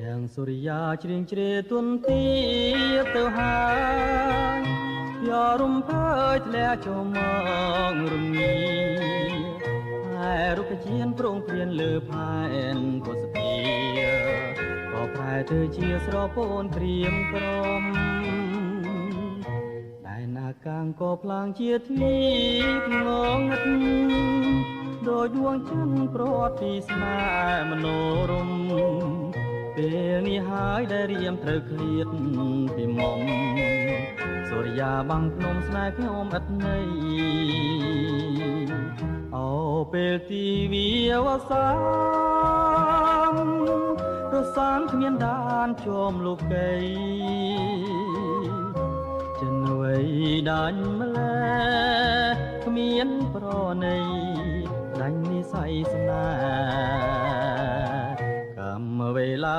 រាំងសូរិយាជ្រៀងជ្រេទុនទីទៅហើយយករំភើយធ្លាក់ចូលមករំងាហើយរុក្ខជាតិប្រងព្រានលើផែនពុស្ភាក៏ប្រែទៅជាស្រពោនព្រៀងក្រមដែលណាកាងក៏ផ្លាងជាទ្វីបងងឹតដោយដួងច័ន្ទប្រត់ពីស្នេហ៍មនោរម្យពេលនេះហើយដែលរៀមត្រូវឃ្លាតពីមុំសូរិយាបាំងភ្នំស្នេហ៍ខ្ញុំឥតន័យអូពេលទីវាវសារសានគ្មានដានជាប់លោកីចិនវ័យដាច់ម្លែគ្មានប្រណីដាច់និស័យស្នេហ៍កម្មវេលា